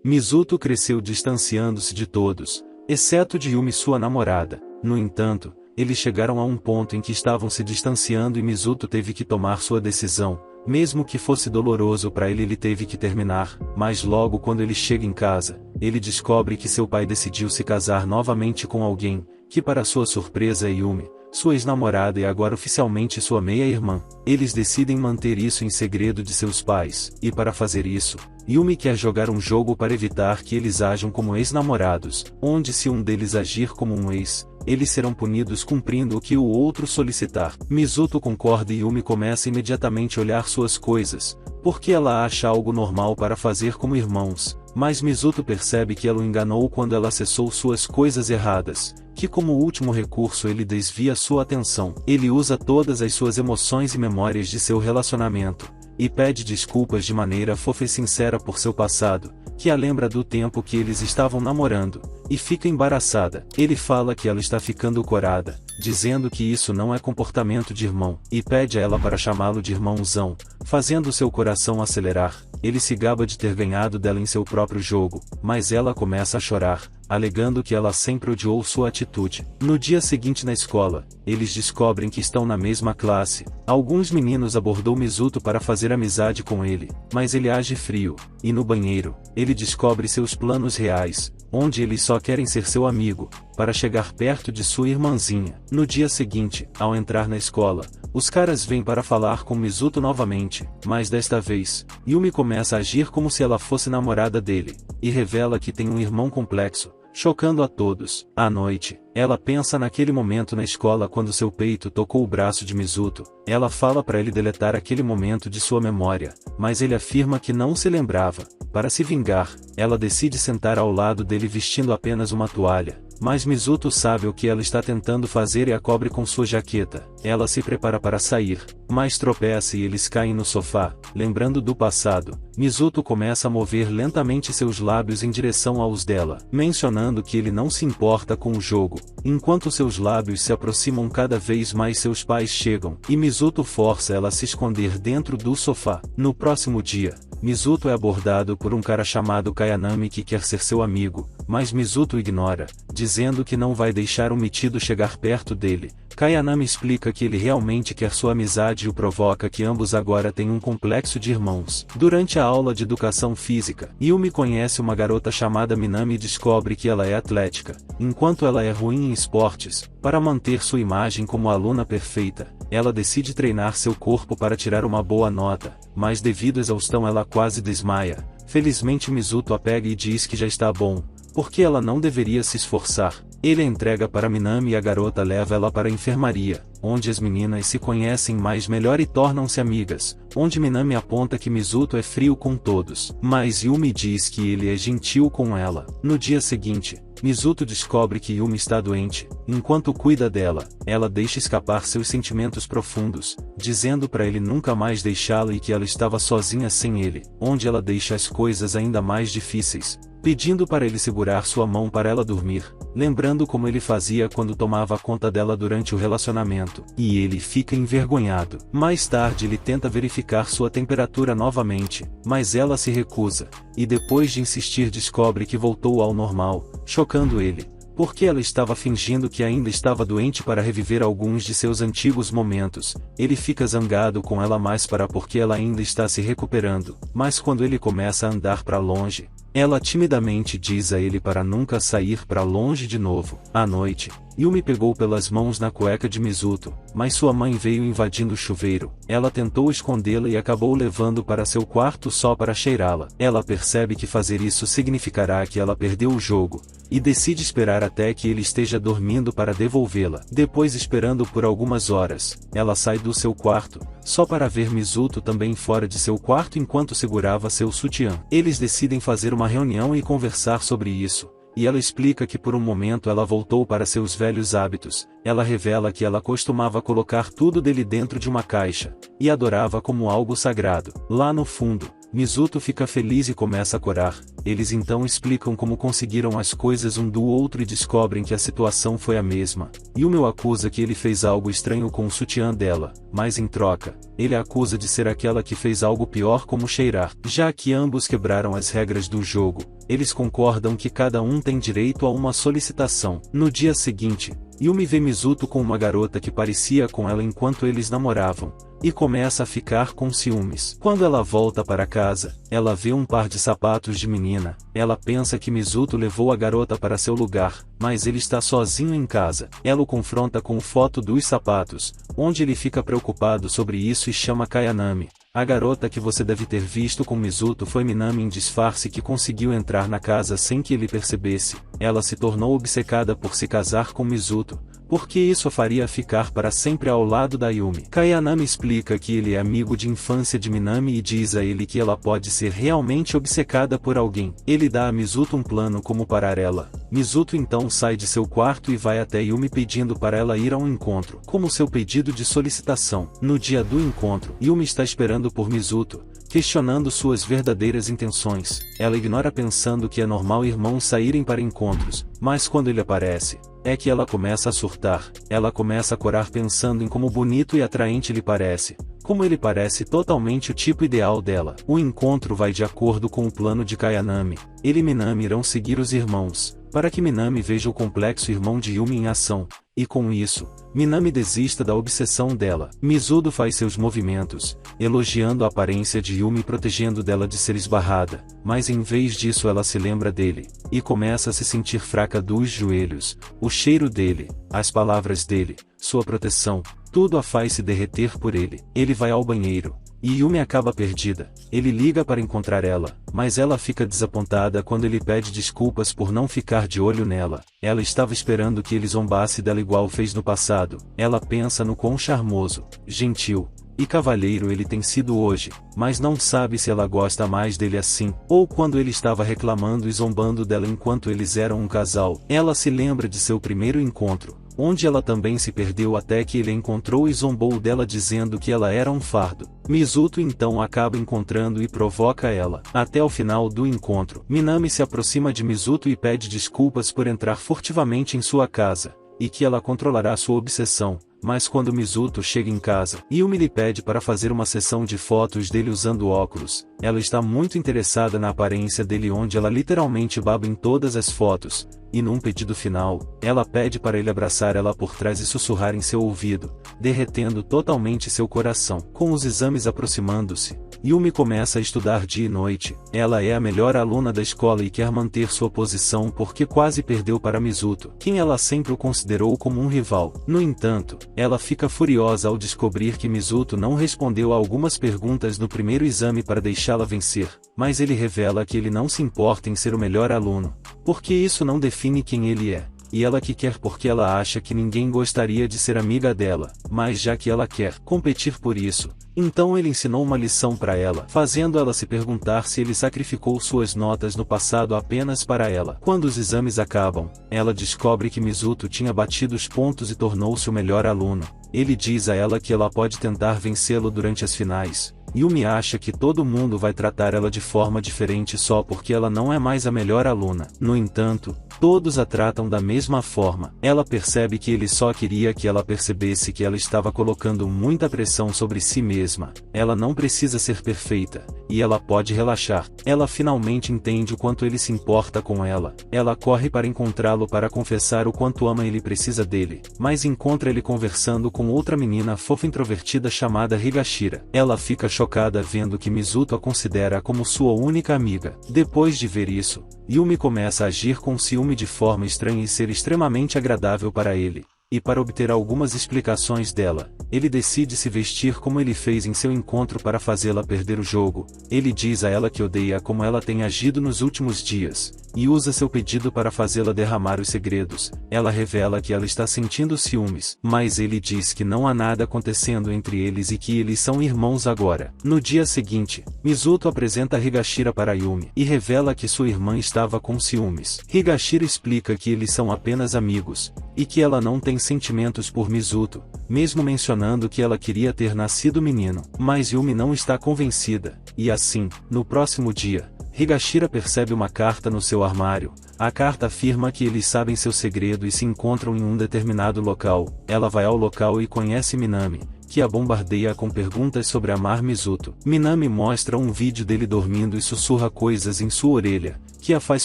Mizuto cresceu distanciando-se de todos, exceto de Yumi, sua namorada. No entanto, eles chegaram a um ponto em que estavam se distanciando e Mizuto teve que tomar sua decisão. Mesmo que fosse doloroso para ele teve que terminar, mas logo quando ele chega em casa, ele descobre que seu pai decidiu se casar novamente com alguém, que para sua surpresa é Yumi, sua ex-namorada e agora oficialmente sua meia-irmã. Eles decidem manter isso em segredo de seus pais, e para fazer isso, Yumi quer jogar um jogo para evitar que eles ajam como ex-namorados, onde se um deles agir como um ex, eles serão punidos cumprindo o que o outro solicitar. Mizuto concorda e Yumi começa imediatamente a olhar suas coisas, porque ela acha algo normal para fazer como irmãos, mas Mizuto percebe que ela o enganou quando ela acessou suas coisas erradas, que como último recurso ele desvia sua atenção. Ele usa todas as suas emoções e memórias de seu relacionamento, e pede desculpas de maneira fofa e sincera por seu passado, que a lembra do tempo que eles estavam namorando, e fica embaraçada. Ele fala que ela está ficando corada, dizendo que isso não é comportamento de irmão, e pede a ela para chamá-lo de irmãozão, fazendo seu coração acelerar. Ele se gaba de ter ganhado dela em seu próprio jogo, mas ela começa a chorar, alegando que ela sempre odiou sua atitude. No dia seguinte na escola, eles descobrem que estão na mesma classe. Alguns meninos abordou Mizuto para fazer amizade com ele, mas ele age frio, e no banheiro, ele descobre seus planos reais, onde eles só querem ser seu amigo, para chegar perto de sua irmãzinha. No dia seguinte, ao entrar na escola, os caras vêm para falar com Mizuto novamente, mas desta vez, Yumi começa a agir como se ela fosse namorada dele, e revela que tem um irmão complexo, chocando a todos. À noite, ela pensa naquele momento na escola quando seu peito tocou o braço de Mizuto. Ela fala para ele deletar aquele momento de sua memória, mas ele afirma que não se lembrava. Para se vingar, ela decide sentar ao lado dele vestindo apenas uma toalha, mas Mizuto sabe o que ela está tentando fazer e a cobre com sua jaqueta. Ela se prepara para sair, mas tropeça e eles caem no sofá. Lembrando do passado, Mizuto começa a mover lentamente seus lábios em direção aos dela, mencionando que ele não se importa com o jogo. Enquanto seus lábios se aproximam cada vez mais, seus pais chegam, e Mizuto força ela a se esconder dentro do sofá. No próximo dia, Mizuto é abordado por um cara chamado Kayanami que quer ser seu amigo, mas Mizuto ignora, dizendo que não vai deixar o metido chegar perto dele. Kayanami explica que ele realmente quer sua amizade e o provoca que ambos agora têm um complexo de irmãos. Durante a aula de educação física, Yumi conhece uma garota chamada Minami e descobre que ela é atlética, enquanto ela é ruim em esportes. Para manter sua imagem como a aluna perfeita, ela decide treinar seu corpo para tirar uma boa nota, mas devido à exaustão ela quase desmaia. Felizmente Mizuto a pega e diz que já está bom, porque ela não deveria se esforçar. Ele a entrega para Minami e a garota leva ela para a enfermaria, onde as meninas se conhecem mais melhor e tornam-se amigas, onde Minami aponta que Mizuto é frio com todos, mas Yumi diz que ele é gentil com ela. No dia seguinte, Mizuto descobre que Yumi está doente. Enquanto cuida dela, ela deixa escapar seus sentimentos profundos, dizendo para ele nunca mais deixá-la e que ela estava sozinha sem ele, onde ela deixa as coisas ainda mais difíceis, pedindo para ele segurar sua mão para ela dormir, lembrando como ele fazia quando tomava conta dela durante o relacionamento, e ele fica envergonhado. Mais tarde ele tenta verificar sua temperatura novamente, mas ela se recusa, e depois de insistir descobre que voltou ao normal, chocando ele, porque ela estava fingindo que ainda estava doente para reviver alguns de seus antigos momentos. Ele fica zangado com ela mais porque ela ainda está se recuperando, mas quando ele começa a andar para longe, ela timidamente diz a ele para nunca sair para longe de novo. À noite, Yumi pegou pelas mãos na cueca de Mizuto, mas sua mãe veio invadindo o chuveiro. Ela tentou escondê-la e acabou levando para seu quarto só para cheirá-la. Ela percebe que fazer isso significará que ela perdeu o jogo, e decide esperar até que ele esteja dormindo para devolvê-la. Depois, esperando por algumas horas, ela sai do seu quarto, só para ver Mizuto também fora de seu quarto enquanto segurava seu sutiã. Eles decidem fazer uma reunião e conversar sobre isso, e ela explica que por um momento ela voltou para seus velhos hábitos. Ela revela que ela costumava colocar tudo dele dentro de uma caixa, e adorava como algo sagrado. Lá no fundo, Mizuto fica feliz e começa a corar. Eles então explicam como conseguiram as coisas um do outro e descobrem que a situação foi a mesma. Yumi o acusa que ele fez algo estranho com o sutiã dela, mas em troca, ele a acusa de ser aquela que fez algo pior como cheirar. Já que ambos quebraram as regras do jogo, Eles concordam que cada um tem direito a uma solicitação. No dia seguinte, Yumi vê Mizuto com uma garota que parecia com ela enquanto eles namoravam, e começa a ficar com ciúmes. Quando ela volta para casa, ela vê um par de sapatos de menina. Ela pensa que Mizuto levou a garota para seu lugar, mas ele está sozinho em casa. Ela o confronta com foto dos sapatos, onde ele fica preocupado sobre isso e chama Kayanami. A garota que você deve ter visto com Mizuto foi Minami em disfarce que conseguiu entrar na casa sem que ele percebesse. Ela se tornou obcecada por se casar com Mizuto, porque isso a faria ficar para sempre ao lado da Yumi. Kayanami explica que ele é amigo de infância de Minami e diz a ele que ela pode ser realmente obcecada por alguém. Ele dá a Mizuto um plano como parar ela. Mizuto então sai de seu quarto e vai até Yumi pedindo para ela ir ao encontro, como seu pedido de solicitação. No dia do encontro, Yumi está esperando por Mizuto, questionando suas verdadeiras intenções. Ela ignora pensando que é normal irmãos saírem para encontros, mas quando ele aparece, é que ela começa a surtar. Ela começa a corar pensando em como bonito e atraente ele parece, como ele parece totalmente o tipo ideal dela. O encontro vai de acordo com o plano de Kayanami. Ele e Minami irão seguir os irmãos, para que Minami veja o complexo irmão de Yumi em ação, e com isso, Minami desista da obsessão dela. Mizuto faz seus movimentos, elogiando a aparência de Yumi e protegendo dela de ser esbarrada, mas em vez disso ela se lembra dele, e começa a se sentir fraca dos joelhos. O cheiro dele, as palavras dele, sua proteção, tudo a faz se derreter por ele. Ele vai ao banheiro, e Yumi acaba perdida. Ele liga para encontrar ela, mas ela fica desapontada quando ele pede desculpas por não ficar de olho nela. Ela estava esperando que ele zombasse dela igual fez no passado. Ela pensa no quão charmoso, gentil e cavalheiro ele tem sido hoje, mas não sabe se ela gosta mais dele assim, ou quando ele estava reclamando e zombando dela enquanto eles eram um casal. Ela se lembra de seu primeiro encontro, onde ela também se perdeu até que ele a encontrou e zombou dela dizendo que ela era um fardo. Mizuto então acaba encontrando e provoca ela. Até o final do encontro, Minami se aproxima de Mizuto e pede desculpas por entrar furtivamente em sua casa, e que ela controlará sua obsessão. Mas quando Mizuto chega em casa, Yumi lhe pede para fazer uma sessão de fotos dele usando óculos. Ela está muito interessada na aparência dele, onde ela literalmente baba em todas as fotos, e num pedido final, ela pede para ele abraçar ela por trás e sussurrar em seu ouvido, derretendo totalmente seu coração. Com os exames aproximando-se, Yumi começa a estudar dia e noite. Ela é a melhor aluna da escola e quer manter sua posição porque quase perdeu para Mizuto, quem ela sempre o considerou como um rival. No entanto, ela fica furiosa ao descobrir que Mizuto não respondeu a algumas perguntas no primeiro exame para deixá-la vencer, mas ele revela que ele não se importa em ser o melhor aluno, porque isso não define quem ele é. E ela que quer porque ela acha que ninguém gostaria de ser amiga dela, mas já que ela quer competir por isso, então ele ensinou uma lição para ela, fazendo ela se perguntar se ele sacrificou suas notas no passado apenas para ela. Quando os exames acabam, ela descobre que Mizuto tinha batido os pontos e tornou-se o melhor aluno. Ele diz a ela que ela pode tentar vencê-lo durante as finais. Yumi acha que todo mundo vai tratar ela de forma diferente só porque ela não é mais a melhor aluna. No entanto, todos a tratam da mesma forma. Ela percebe que ele só queria que ela percebesse que ela estava colocando muita pressão sobre si mesma. Ela não precisa ser perfeita, e ela pode relaxar. Ela finalmente entende o quanto ele se importa com ela. Ela corre para encontrá-lo para confessar o quanto ama ele e precisa dele, mas encontra ele conversando com outra menina fofa introvertida chamada Higashira. Ela fica chocada vendo que Mizuto a considera como sua única amiga. Depois de ver isso, Yumi começa a agir com ciúme de forma estranha e ser extremamente agradável para ele. E para obter algumas explicações dela, ele decide se vestir como ele fez em seu encontro para fazê-la perder o jogo. Ele diz a ela que odeia como ela tem agido nos últimos dias, e usa seu pedido para fazê-la derramar os segredos. Ela revela que ela está sentindo ciúmes, mas ele diz que não há nada acontecendo entre eles e que eles são irmãos agora. No dia seguinte, Mizuto apresenta Higashira para Yumi, e revela que sua irmã estava com ciúmes. Higashira explica que eles são apenas amigos, e que ela não tem sentimentos por Mizuto, mesmo mencionando que ela queria ter nascido menino. Mas Yumi não está convencida, e assim, no próximo dia, Higashira percebe uma carta no seu armário. A carta afirma que eles sabem seu segredo e se encontram em um determinado local. Ela vai ao local e conhece Minami, que a bombardeia com perguntas sobre amar Mizuto. Minami mostra um vídeo dele dormindo e sussurra coisas em sua orelha, que que a faz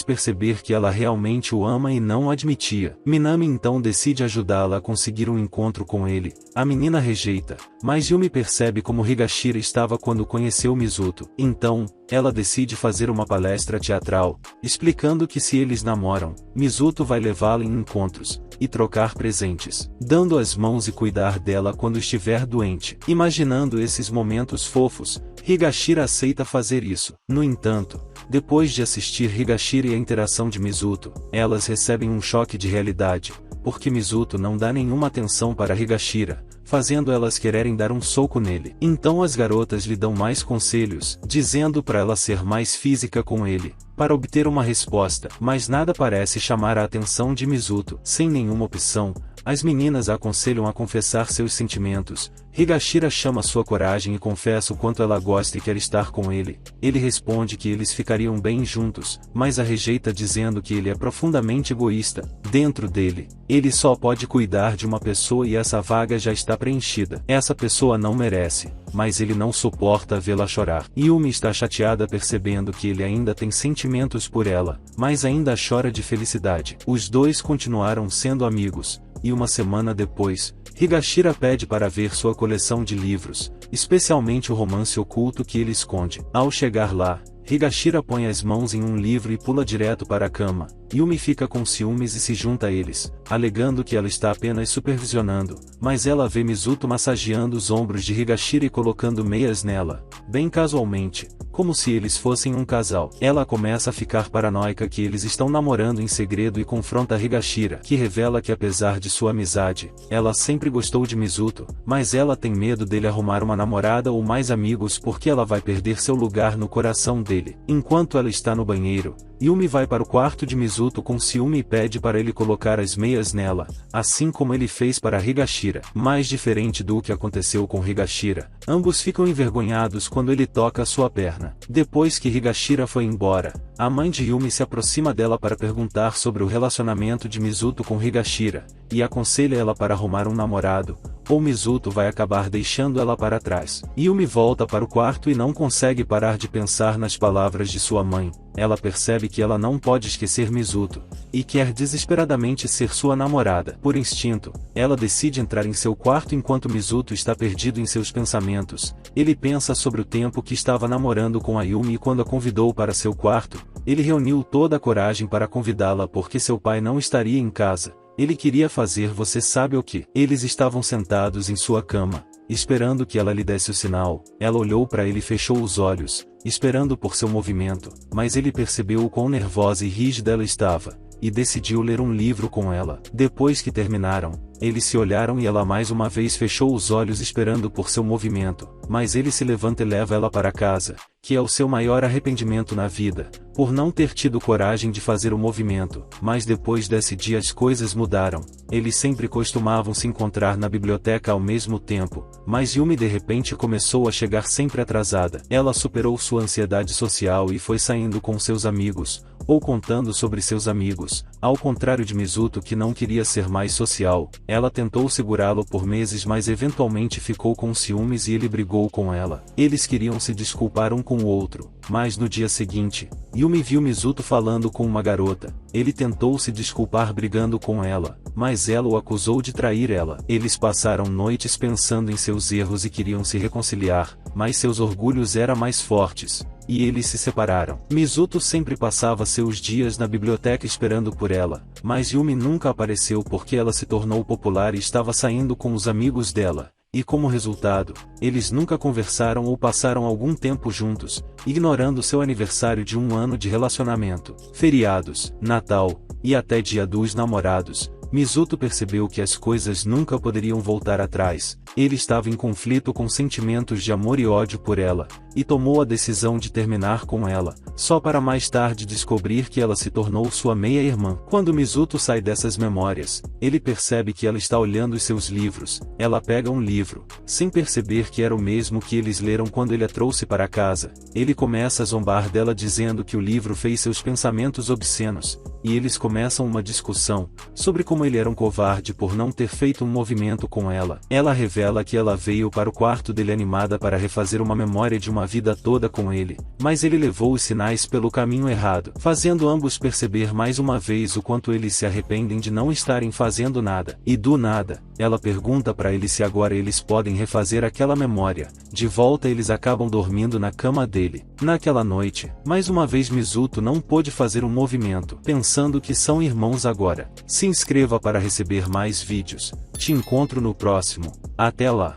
perceber que ela realmente o ama e não o admitia. Minami então decide ajudá-la a conseguir um encontro com ele. A menina rejeita, mas Yumi percebe como Higashira estava quando conheceu Mizuto. Então, ela decide fazer uma palestra teatral, explicando que se eles namoram, Mizuto vai levá-la em encontros e trocar presentes, dando as mãos e cuidar dela quando estiver doente. Imaginando esses momentos fofos, Higashira aceita fazer isso. No entanto, depois de assistir Higashira e a interação de Mizuto, elas recebem um choque de realidade, porque Mizuto não dá nenhuma atenção para Higashira, fazendo elas quererem dar um soco nele. Então as garotas lhe dão mais conselhos, dizendo para ela ser mais física com ele, para obter uma resposta, mas nada parece chamar a atenção de Mizuto. Sem nenhuma opção, as meninas a aconselham a confessar seus sentimentos. Higashira chama sua coragem e confessa o quanto ela gosta e quer estar com ele. Ele responde que eles ficariam bem juntos, mas a rejeita dizendo que ele é profundamente egoísta. Dentro dele, ele só pode cuidar de uma pessoa e essa vaga já está preenchida. Essa pessoa não merece, mas ele não suporta vê-la chorar. Yumi está chateada percebendo que ele ainda tem sentimentos por ela, mas ainda chora de felicidade. Os dois continuaram sendo amigos, e uma semana depois, Higashira pede para ver sua coleção de livros, especialmente o romance oculto que ele esconde. Ao chegar lá, Higashira põe as mãos em um livro e pula direto para a cama. Yumi fica com ciúmes e se junta a eles, alegando que ela está apenas supervisionando, mas ela vê Mizuto massageando os ombros de Higashira e colocando meias nela, bem casualmente, como se eles fossem um casal. Ela começa a ficar paranoica que eles estão namorando em segredo e confronta Higashira, que revela que apesar de sua amizade, ela sempre gostou de Mizuto, mas ela tem medo dele arrumar uma namorada ou mais amigos porque ela vai perder seu lugar no coração dele. Enquanto ela está no banheiro, Yumi vai para o quarto de Mizuto com ciúme e pede para ele colocar as meias nela, assim como ele fez para Higashira. Mais diferente do que aconteceu com Higashira, ambos ficam envergonhados quando ele toca sua perna. Depois que Higashira foi embora, a mãe de Yumi se aproxima dela para perguntar sobre o relacionamento de Mizuto com Higashira, e aconselha ela para arrumar um namorado, ou Mizuto vai acabar deixando ela para trás. Yumi volta para o quarto e não consegue parar de pensar nas palavras de sua mãe. Ela percebe que ela não pode esquecer Mizuto, e quer desesperadamente ser sua namorada. Por instinto, ela decide entrar em seu quarto enquanto Mizuto está perdido em seus pensamentos. Ele pensa sobre o tempo que estava namorando com a Yumi e quando a convidou para seu quarto, ele reuniu toda a coragem para convidá-la porque seu pai não estaria em casa. Ele queria fazer você sabe o que. Eles estavam sentados em sua cama, esperando que ela lhe desse o sinal. Ela olhou para ele e fechou os olhos, esperando por seu movimento, mas ele percebeu o quão nervosa e rígida ela estava, e decidiu ler um livro com ela. Depois que terminaram, eles se olharam e ela mais uma vez fechou os olhos esperando por seu movimento, mas ele se levanta e leva ela para casa, que é o seu maior arrependimento na vida, por não ter tido coragem de fazer o movimento. Mas depois desse dia as coisas mudaram. Eles sempre costumavam se encontrar na biblioteca ao mesmo tempo, mas Yumi de repente começou a chegar sempre atrasada. Ela superou sua ansiedade social e foi saindo com seus amigos, ou contando sobre seus amigos. Ao contrário de Mizuto, que não queria ser mais social, ela tentou segurá-lo por meses, mas eventualmente ficou com ciúmes e ele brigou com ela. Eles queriam se desculpar um com o outro, mas no dia seguinte, Yumi viu Mizuto falando com uma garota. Ele tentou se desculpar brigando com ela, mas ela o acusou de trair ela. Eles passaram noites pensando em seus erros e queriam se reconciliar, mas seus orgulhos eram mais fortes, e eles se separaram. Mizuto sempre passava seus dias na biblioteca esperando por ela, mas Yumi nunca apareceu porque ela se tornou popular e estava saindo com os amigos dela. E como resultado, eles nunca conversaram ou passaram algum tempo juntos, ignorando seu aniversário de 1 ano de relacionamento, feriados, Natal, e até Dia dos Namorados. Mizuto percebeu que as coisas nunca poderiam voltar atrás. Ele estava em conflito com sentimentos de amor e ódio por ela, e tomou a decisão de terminar com ela, só para mais tarde descobrir que ela se tornou sua meia-irmã. Quando Mizuto sai dessas memórias, ele percebe que ela está olhando os seus livros. Ela pega um livro, sem perceber que era o mesmo que eles leram quando ele a trouxe para casa. Ele começa a zombar dela dizendo que o livro fez seus pensamentos obscenos, e eles começam uma discussão sobre como ele era um covarde por não ter feito um movimento com ela. Ela revela ela que ela veio para o quarto dele animada para refazer uma memória de uma vida toda com ele, mas ele levou os sinais pelo caminho errado, fazendo ambos perceber mais uma vez o quanto eles se arrependem de não estarem fazendo nada. E do nada, ela pergunta para ele se agora eles podem refazer aquela memória. De volta eles acabam dormindo na cama dele. Naquela noite, mais uma vez Mizuto não pôde fazer um movimento, pensando que são irmãos agora. Se inscreva para receber mais vídeos. Te encontro no próximo. Até lá.